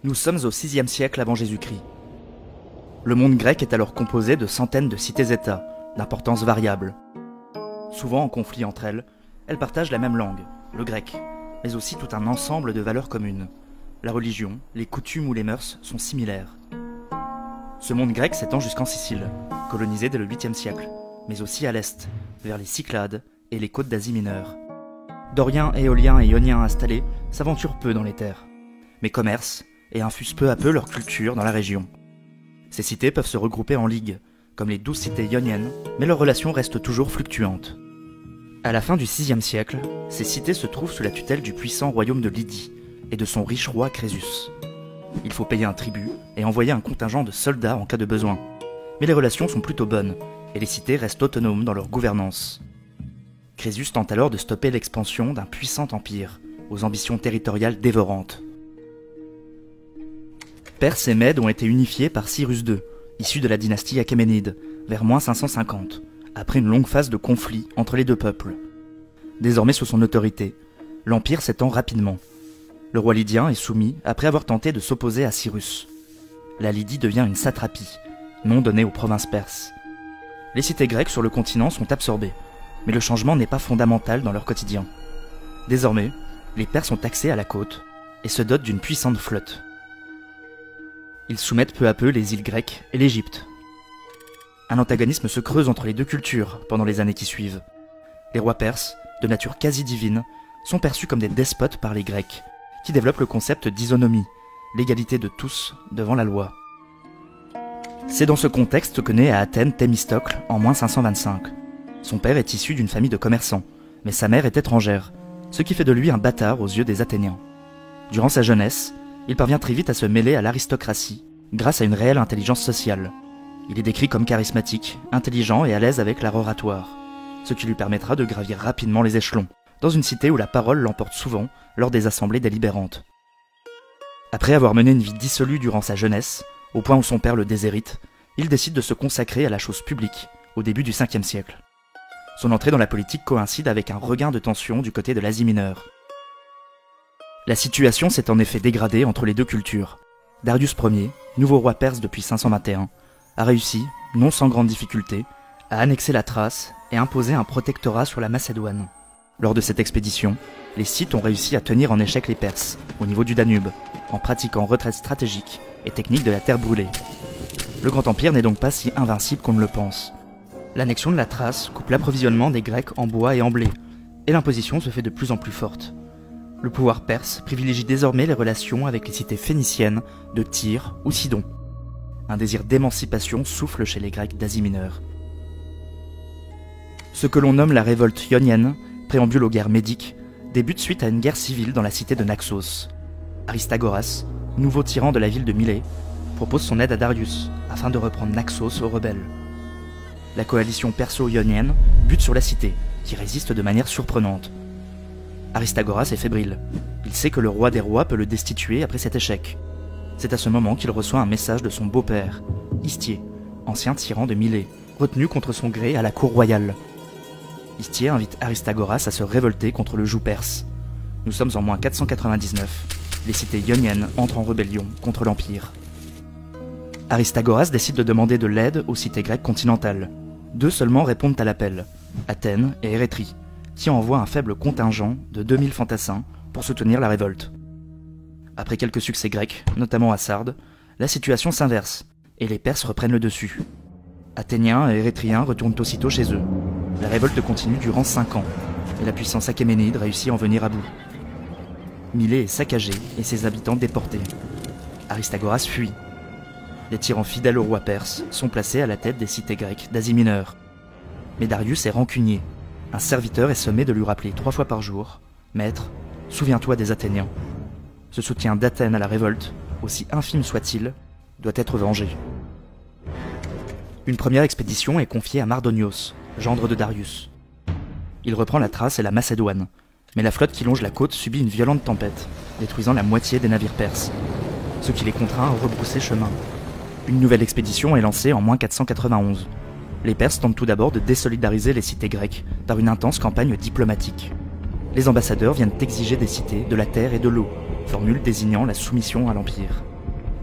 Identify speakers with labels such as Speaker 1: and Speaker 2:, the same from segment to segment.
Speaker 1: Nous sommes au VIe siècle avant Jésus-Christ. Le monde grec est alors composé de centaines de cités-États, d'importance variable. Souvent en conflit entre elles, elles partagent la même langue, le grec, mais aussi tout un ensemble de valeurs communes. La religion, les coutumes ou les mœurs sont similaires. Ce monde grec s'étend jusqu'en Sicile, colonisé dès le 8e siècle, mais aussi à l'est, vers les Cyclades et les côtes d'Asie mineure. Doriens, Éoliens et Ioniens installés s'aventurent peu dans les terres, mais commercent et infusent peu à peu leur culture dans la région. Ces cités peuvent se regrouper en ligues, comme les 12 cités ioniennes, mais leurs relations restent toujours fluctuantes. À la fin du VIe siècle, ces cités se trouvent sous la tutelle du puissant royaume de Lydie et de son riche roi Crésus. Il faut payer un tribut et envoyer un contingent de soldats en cas de besoin. Mais les relations sont plutôt bonnes, et les cités restent autonomes dans leur gouvernance. Crésus tente alors de stopper l'expansion d'un puissant empire, aux ambitions territoriales dévorantes. Perse et Mèdes ont été unifiés par Cyrus II, issu de la dynastie achéménide, vers -550, après une longue phase de conflit entre les deux peuples. Désormais sous son autorité, l'empire s'étend rapidement. Le roi lydien est soumis après avoir tenté de s'opposer à Cyrus. La Lydie devient une satrapie, nom donné aux provinces perses. Les cités grecques sur le continent sont absorbées, mais le changement n'est pas fondamental dans leur quotidien. Désormais, les Perses sont taxés à la côte et se dotent d'une puissante flotte. Ils soumettent peu à peu les îles grecques et l'Égypte. Un antagonisme se creuse entre les deux cultures pendant les années qui suivent. Les rois perses, de nature quasi divine, sont perçus comme des despotes par les Grecs, qui développent le concept d'isonomie, l'égalité de tous devant la loi. C'est dans ce contexte que naît à Athènes Thémistocle en -525. Son père est issu d'une famille de commerçants, mais sa mère est étrangère, ce qui fait de lui un bâtard aux yeux des Athéniens. Durant sa jeunesse, il parvient très vite à se mêler à l'aristocratie, grâce à une réelle intelligence sociale. Il est décrit comme charismatique, intelligent et à l'aise avec l'art oratoire, ce qui lui permettra de gravir rapidement les échelons, dans une cité où la parole l'emporte souvent lors des assemblées délibérantes. Après avoir mené une vie dissolue durant sa jeunesse, au point où son père le déshérite, il décide de se consacrer à la chose publique, au début du 5e siècle. Son entrée dans la politique coïncide avec un regain de tension du côté de l'Asie mineure. La situation s'est en effet dégradée entre les deux cultures. Darius Ier, nouveau roi perse depuis 521, a réussi, non sans grande difficulté, à annexer la Thrace et imposer un protectorat sur la Macédoine. Lors de cette expédition, les Scythes ont réussi à tenir en échec les Perses, au niveau du Danube, en pratiquant retraite stratégique et technique de la terre brûlée. Le Grand Empire n'est donc pas si invincible qu'on ne le pense. L'annexion de la Thrace coupe l'approvisionnement des Grecs en bois et en blé, et l'imposition se fait de plus en plus forte. Le pouvoir perse privilégie désormais les relations avec les cités phéniciennes de Tyr ou Sidon. Un désir d'émancipation souffle chez les Grecs d'Asie mineure. Ce que l'on nomme la révolte ionienne, préambule aux guerres médiques, débute suite à une guerre civile dans la cité de Naxos. Aristagoras, nouveau tyran de la ville de Milet, propose son aide à Darius, afin de reprendre Naxos aux rebelles. La coalition perso-ionienne bute sur la cité, qui résiste de manière surprenante. Aristagoras est fébrile. Il sait que le roi des rois peut le destituer après cet échec. C'est à ce moment qu'il reçoit un message de son beau-père, Histier, ancien tyran de Milet, retenu contre son gré à la cour royale. Histier invite Aristagoras à se révolter contre le joug perse. Nous sommes en -499. Les cités ioniennes entrent en rébellion contre l'Empire. Aristagoras décide de demander de l'aide aux cités grecques continentales. 2 seulement répondent à l'appel, Athènes et Érétrie, qui envoient un faible contingent de 2000 fantassins pour soutenir la révolte. Après quelques succès grecs, notamment à Sardes, la situation s'inverse, et les Perses reprennent le dessus. Athéniens et Érythréens retournent aussitôt chez eux. La révolte continue durant 5 ans, et la puissance achéménide réussit à en venir à bout. Milet est saccagé et ses habitants déportés. Aristagoras fuit. Les tyrans fidèles au roi perse sont placés à la tête des cités grecques d'Asie mineure. Mais Darius est rancunier. Un serviteur est sommé de lui rappeler 3 fois par jour « Maître, souviens-toi des Athéniens ». Ce soutien d'Athènes à la révolte, aussi infime soit-il, doit être vengé. Une première expédition est confiée à Mardonios, gendre de Darius. Il reprend la Thrace et la Macédoine, mais la flotte qui longe la côte subit une violente tempête, détruisant la moitié des navires perses, ce qui les contraint à rebrousser chemin. Une nouvelle expédition est lancée en -491. Les Perses tentent tout d'abord de désolidariser les cités grecques par une intense campagne diplomatique. Les ambassadeurs viennent exiger des cités de la terre et de l'eau, formule désignant la soumission à l'Empire.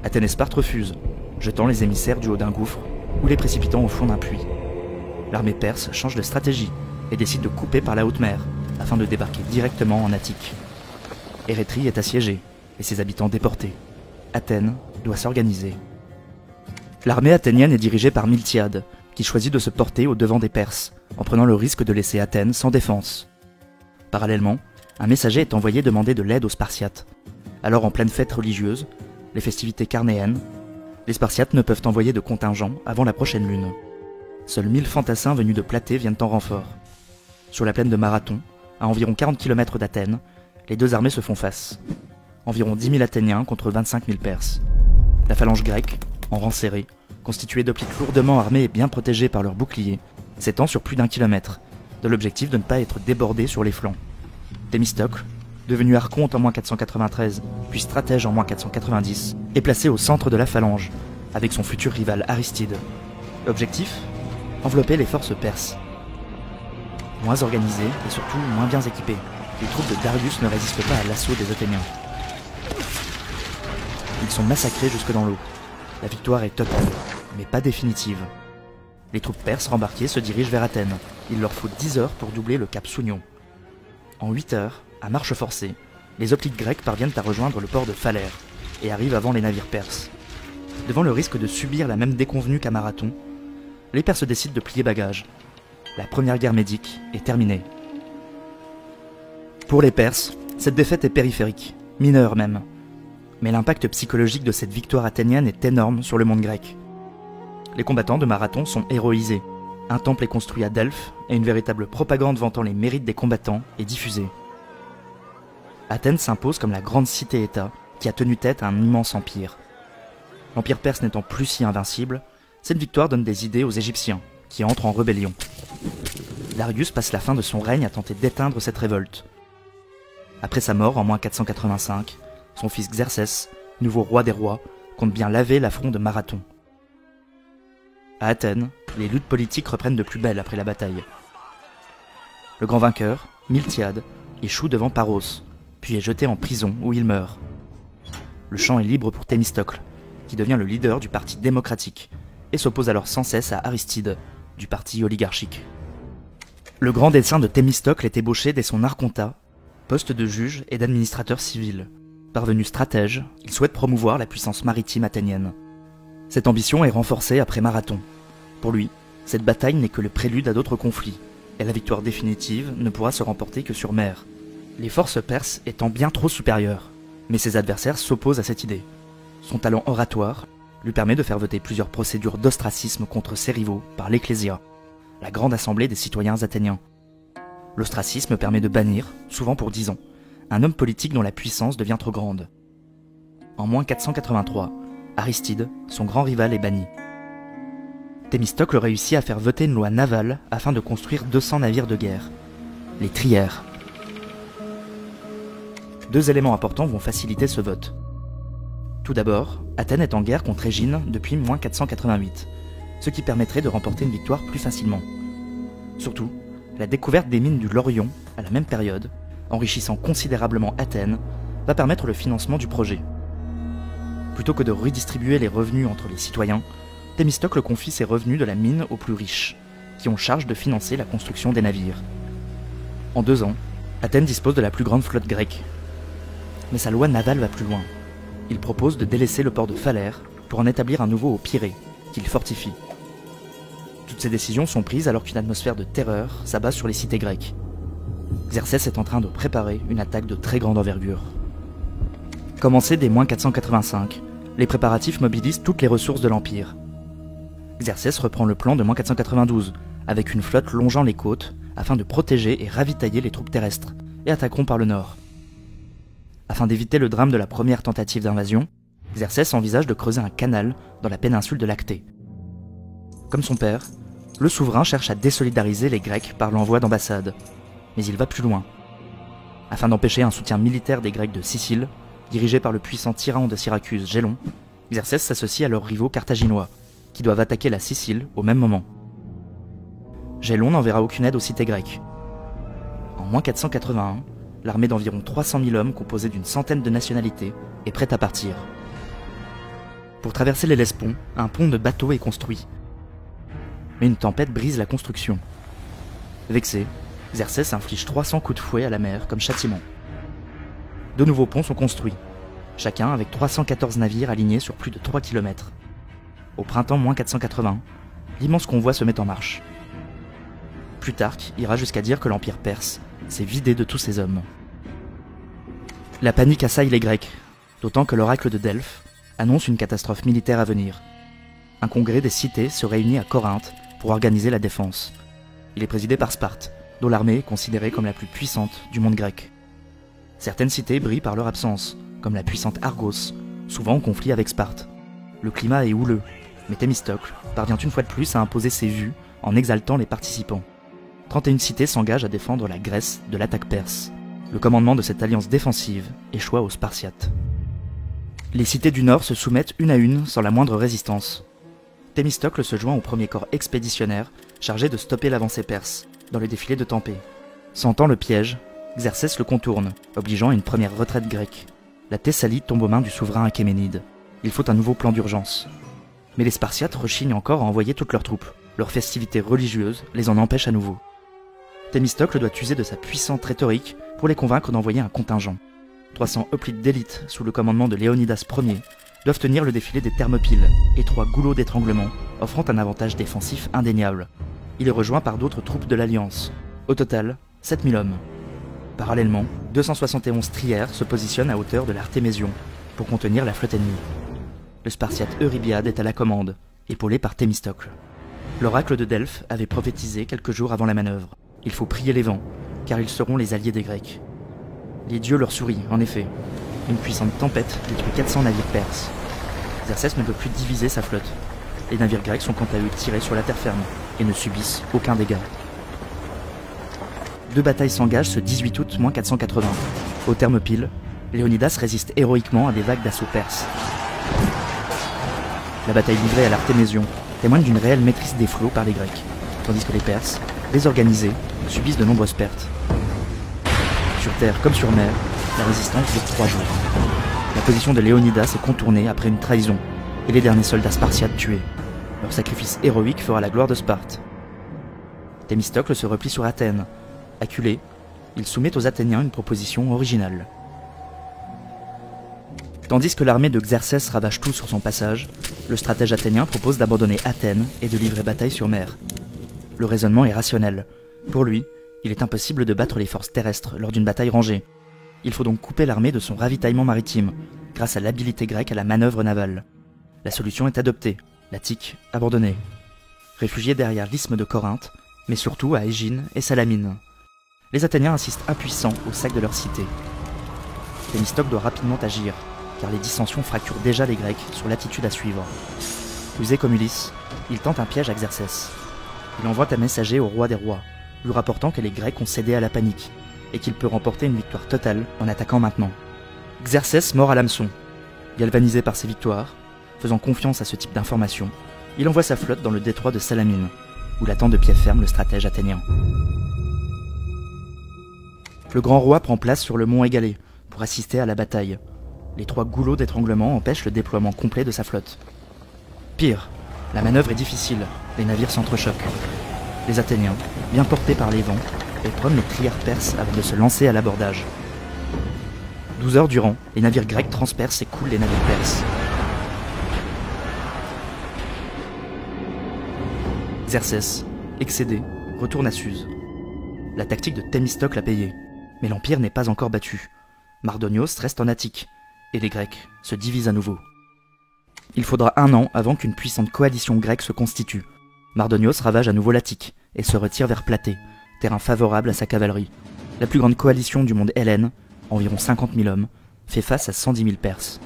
Speaker 1: Athènes et Sparte refusent, jetant les émissaires du haut d'un gouffre ou les précipitant au fond d'un puits. L'armée perse change de stratégie et décide de couper par la haute mer afin de débarquer directement en Attique. Érythrée est assiégée et ses habitants déportés. Athènes doit s'organiser. L'armée athénienne est dirigée par Miltiade, qui choisit de se porter au devant des Perses, en prenant le risque de laisser Athènes sans défense. Parallèlement, un messager est envoyé demander de l'aide aux Spartiates. Alors en pleine fête religieuse, les festivités carnéennes, les Spartiates ne peuvent envoyer de contingent avant la prochaine lune. Seuls 1000 fantassins venus de Platée viennent en renfort. Sur la plaine de Marathon, à environ 40 km d'Athènes, les deux armées se font face. Environ 10 000 Athéniens contre 25 000 Perses. La phalange grecque, en rang serré, constituée d'hoplites lourdement armés et bien protégés par leurs boucliers, s'étend sur plus d'1 kilomètre, de l'objectif de ne pas être débordé sur les flancs. Thémistocle, devenu archonte en -493, puis stratège en -490, est placé au centre de la phalange, avec son futur rival Aristide. Objectif ? Envelopper les forces perses. Moins organisées et surtout moins bien équipées, les troupes de Darius ne résistent pas à l'assaut des Athéniens. Ils sont massacrés jusque dans l'eau. La victoire est totale, mais pas définitive. Les troupes perses rembarquées se dirigent vers Athènes. Il leur faut 10 heures pour doubler le cap Sounion. En 8 heures, à marche forcée, les hoplites grecs parviennent à rejoindre le port de Phalère et arrivent avant les navires perses. Devant le risque de subir la même déconvenue qu'à Marathon, les Perses décident de plier bagages. La première guerre médique est terminée. Pour les Perses, cette défaite est périphérique, mineure même. Mais l'impact psychologique de cette victoire athénienne est énorme sur le monde grec. Les combattants de Marathon sont héroïsés. Un temple est construit à Delphes et une véritable propagande vantant les mérites des combattants est diffusée. Athènes s'impose comme la grande cité-État qui a tenu tête à un immense empire. L'empire perse n'étant plus si invincible, cette victoire donne des idées aux Égyptiens, qui entrent en rébellion. Darius passe la fin de son règne à tenter d'éteindre cette révolte. Après sa mort en -485, son fils Xerxès, nouveau roi des rois, compte bien laver l'affront de Marathon. À Athènes, les luttes politiques reprennent de plus belle après la bataille. Le grand vainqueur, Miltiade, échoue devant Paros, puis est jeté en prison où il meurt. Le champ est libre pour Thémistocle, qui devient le leader du parti démocratique, et s'oppose alors sans cesse à Aristide, du parti oligarchique. Le grand dessein de Thémistocle est ébauché dès son archontat, poste de juge et d'administrateur civil. Parvenu stratège, il souhaite promouvoir la puissance maritime athénienne. Cette ambition est renforcée après Marathon. Pour lui, cette bataille n'est que le prélude à d'autres conflits, et la victoire définitive ne pourra se remporter que sur mer. Les forces perses étant bien trop supérieures, mais ses adversaires s'opposent à cette idée. Son talent oratoire lui permet de faire voter plusieurs procédures d'ostracisme contre ses rivaux par l'Ecclésia, la grande assemblée des citoyens athéniens. L'ostracisme permet de bannir, souvent pour 10 ans, un homme politique dont la puissance devient trop grande. En -483, Aristide, son grand rival, est banni. Thémistocle réussit à faire voter une loi navale afin de construire 200 navires de guerre, les trières. 2 éléments importants vont faciliter ce vote. Tout d'abord, Athènes est en guerre contre Égine depuis -488, ce qui permettrait de remporter une victoire plus facilement. Surtout, la découverte des mines du Laurion, à la même période, enrichissant considérablement Athènes, va permettre le financement du projet. Plutôt que de redistribuer les revenus entre les citoyens, Thémistocle confie ses revenus de la mine aux plus riches, qui ont charge de financer la construction des navires. En 2 ans, Athènes dispose de la plus grande flotte grecque. Mais sa loi navale va plus loin. Il propose de délaisser le port de Phalère pour en établir un nouveau au Pirée, qu'il fortifie. Toutes ces décisions sont prises alors qu'une atmosphère de terreur s'abat sur les cités grecques. Xerxès est en train de préparer une attaque de très grande envergure. Commencés dès -485, les préparatifs mobilisent toutes les ressources de l'Empire. Xerxès reprend le plan de -492, avec une flotte longeant les côtes, afin de protéger et ravitailler les troupes terrestres, et attaqueront par le nord. Afin d'éviter le drame de la première tentative d'invasion, Xerxès envisage de creuser un canal dans la péninsule de Lactée. Comme son père, le souverain cherche à désolidariser les Grecs par l'envoi d'ambassades, mais il va plus loin. Afin d'empêcher un soutien militaire des Grecs de Sicile, dirigé par le puissant tyran de Syracuse Gélon, Xerxès s'associe à leurs rivaux carthaginois, qui doivent attaquer la Sicile au même moment. Gélon n'enverra aucune aide aux cités grecques. En -481, l'armée d'environ 300 000 hommes composée d'une centaine de nationalités est prête à partir. Pour traverser l'Hellespont, un pont de bateaux est construit. Mais une tempête brise la construction. Vexé, Xerxès inflige 300 coups de fouet à la mer comme châtiment. De nouveaux ponts sont construits, chacun avec 314 navires alignés sur plus de 3 km. Au printemps -480, l'immense convoi se met en marche. Plutarque ira jusqu'à dire que l'Empire perse s'est vidé de tous ses hommes. La panique assaille les Grecs, d'autant que l'oracle de Delphes annonce une catastrophe militaire à venir. Un congrès des cités se réunit à Corinthe pour organiser la défense. Il est présidé par Sparte, dont l'armée est considérée comme la plus puissante du monde grec. Certaines cités brillent par leur absence, comme la puissante Argos, souvent en conflit avec Sparte. Le climat est houleux, mais Thémistocle parvient une fois de plus à imposer ses vues en exaltant les participants. 31 cités s'engagent à défendre la Grèce de l'attaque perse. Le commandement de cette alliance défensive échoit aux Spartiates. Les cités du nord se soumettent une à une sans la moindre résistance. Thémistocle se joint au premier corps expéditionnaire chargé de stopper l'avancée perse, dans le défilé de Tampé. Sentant le piège, Xerxès le contourne, obligeant à une première retraite grecque. La Thessalie tombe aux mains du souverain Achéménide. Il faut un nouveau plan d'urgence. Mais les Spartiates rechignent encore à envoyer toutes leurs troupes. Leur festivité religieuse les en empêche à nouveau. Thémistocle doit user de sa puissante rhétorique pour les convaincre d'envoyer un contingent. 300 hoplites d'élite sous le commandement de Léonidas Ier doivent tenir le défilé des Thermopyles, étroits goulots d'étranglement offrant un avantage défensif indéniable. Il est rejoint par d'autres troupes de l'Alliance. Au total, 7000 hommes. Parallèlement, 271 trières se positionnent à hauteur de l'Artémésion pour contenir la flotte ennemie. Le Spartiate Eurybiade est à la commande, épaulé par Thémistocle. L'oracle de Delphes avait prophétisé quelques jours avant la manœuvre. Il faut prier les vents, car ils seront les alliés des Grecs. Les dieux leur sourient, en effet. Une puissante tempête détruit 400 navires perses. Xerxès ne peut plus diviser sa flotte. Les navires grecs sont quant à eux tirés sur la terre ferme et ne subissent aucun dégât. Deux batailles s'engagent ce 18 août -480. Au Thermopyles, Léonidas résiste héroïquement à des vagues d'assaut perses. La bataille livrée à l'Artémésion témoigne d'une réelle maîtrise des flots par les Grecs, tandis que les Perses, désorganisés, subissent de nombreuses pertes. Sur terre comme sur mer, la résistance dure 3 jours. La position de Léonidas est contournée après une trahison, et les derniers soldats spartiates tués. Leur sacrifice héroïque fera la gloire de Sparte. Thémistocle se replie sur Athènes. Acculé, il soumet aux Athéniens une proposition originale. Tandis que l'armée de Xerxès ravage tout sur son passage, le stratège athénien propose d'abandonner Athènes et de livrer bataille sur mer. Le raisonnement est rationnel. Pour lui, il est impossible de battre les forces terrestres lors d'une bataille rangée. Il faut donc couper l'armée de son ravitaillement maritime, grâce à l'habileté grecque à la manœuvre navale. La solution est adoptée, l'Attique abandonnée. Réfugiés derrière l'isthme de Corinthe, mais surtout à Égine et Salamine. Les Athéniens assistent impuissants au sac de leur cité. Thémistocle doit rapidement agir, car les dissensions fracturent déjà les Grecs sur l'attitude à suivre. Rusé comme Ulysse, il tente un piège à Xerxès. Il envoie un messager au roi des rois, lui rapportant que les Grecs ont cédé à la panique, et qu'il peut remporter une victoire totale en attaquant maintenant. Xerxès mord à l'hameçon. Galvanisé par ses victoires, faisant confiance à ce type d'informations, il envoie sa flotte dans le détroit de Salamine, où l'attend de pied ferme le stratège athénien. Le grand roi prend place sur le mont Égalé pour assister à la bataille. Les 3 goulots d'étranglement empêchent le déploiement complet de sa flotte. Pire, la manœuvre est difficile, les navires s'entrechoquent. Les Athéniens, bien portés par les vents, éprennent les trières perses avant de se lancer à l'abordage. 12 heures durant, les navires grecs transpercent et coulent les navires perses. Xerxès, excédé, retourne à Suse. La tactique de Thémistocle a payé, mais l'Empire n'est pas encore battu. Mardonios reste en Attique, et les Grecs se divisent à nouveau. Il faudra 1 an avant qu'une puissante coalition grecque se constitue. Mardonios ravage à nouveau l'Attique et se retire vers Platée, terrain favorable à sa cavalerie. La plus grande coalition du monde hellène, environ 50 000 hommes, fait face à 110 000 Perses.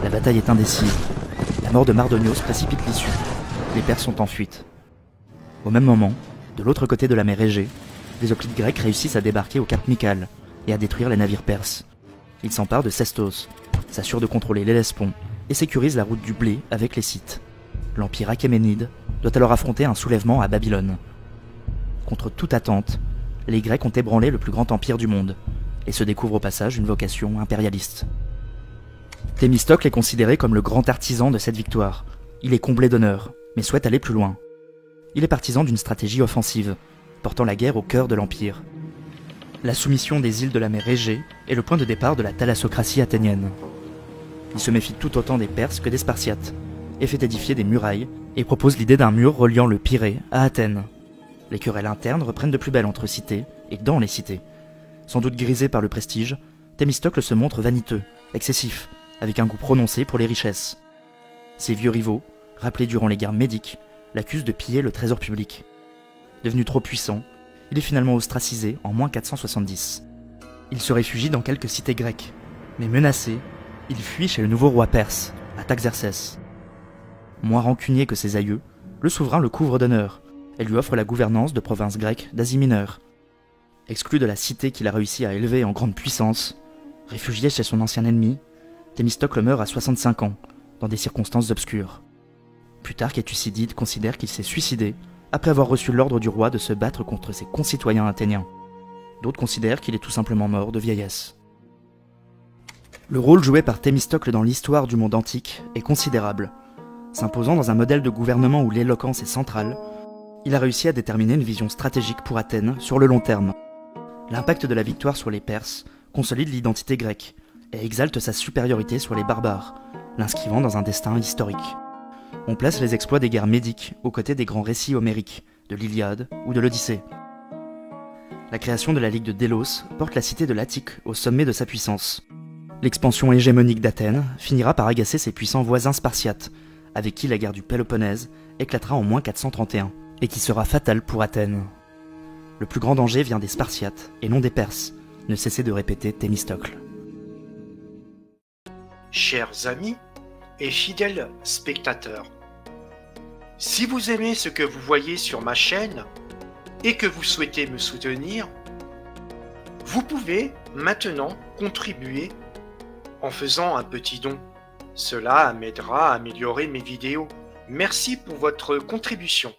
Speaker 1: La bataille est indécise. La mort de Mardonios précipite l'issue. Les Perses sont en fuite. Au même moment, de l'autre côté de la mer Égée, les hoplites grecs réussissent à débarquer au cap Mycale et à détruire les navires perses. Ils s'emparent de Sestos, s'assurent de contrôler l'Hellespont et sécurisent la route du blé avec les Scythes. L'Empire achéménide doit alors affronter un soulèvement à Babylone. Contre toute attente, les Grecs ont ébranlé le plus grand empire du monde et se découvrent au passage une vocation impérialiste. Thémistocle est considéré comme le grand artisan de cette victoire. Il est comblé d'honneur, mais souhaite aller plus loin. Il est partisan d'une stratégie offensive, portant la guerre au cœur de l'Empire. La soumission des îles de la mer Égée est le point de départ de la thalassocratie athénienne. Il se méfie tout autant des Perses que des Spartiates, et fait édifier des murailles, et propose l'idée d'un mur reliant le Pirée à Athènes. Les querelles internes reprennent de plus belle entre cités et dans les cités. Sans doute grisé par le prestige, Thémistocle se montre vaniteux, excessif, avec un goût prononcé pour les richesses. Ses vieux rivaux, rappelés durant les guerres médiques, l'accusent de piller le trésor public. Devenu trop puissant, il est finalement ostracisé en moins 470. Il se réfugie dans quelques cités grecques, mais menacé, il fuit chez le nouveau roi perse, Artaxerxès. Moins rancunier que ses aïeux, le souverain le couvre d'honneur et lui offre la gouvernance de provinces grecques d'Asie mineure. Exclu de la cité qu'il a réussi à élever en grande puissance, réfugié chez son ancien ennemi, Thémistocle meurt à 65 ans, dans des circonstances obscures. Plutarque et Thucydide considèrent qu'il s'est suicidé après avoir reçu l'ordre du roi de se battre contre ses concitoyens athéniens. D'autres considèrent qu'il est tout simplement mort de vieillesse. Le rôle joué par Thémistocle dans l'histoire du monde antique est considérable. S'imposant dans un modèle de gouvernement où l'éloquence est centrale, il a réussi à déterminer une vision stratégique pour Athènes sur le long terme. L'impact de la victoire sur les Perses consolide l'identité grecque et exalte sa supériorité sur les barbares, l'inscrivant dans un destin historique. On place les exploits des guerres médiques aux côtés des grands récits homériques, de l'Iliade ou de l'Odyssée. La création de la Ligue de Délos porte la cité de l'Attique au sommet de sa puissance. L'expansion hégémonique d'Athènes finira par agacer ses puissants voisins spartiates, avec qui la guerre du Péloponnèse éclatera en moins 431, et qui sera fatale pour Athènes. Le plus grand danger vient des Spartiates, et non des Perses, ne cessait de répéter Thémistocle.
Speaker 2: Chers amis et fidèles spectateurs, si vous aimez ce que vous voyez sur ma chaîne et que vous souhaitez me soutenir, vous pouvez maintenant contribuer en faisant un petit don. Cela m'aidera à améliorer mes vidéos. Merci pour votre contribution.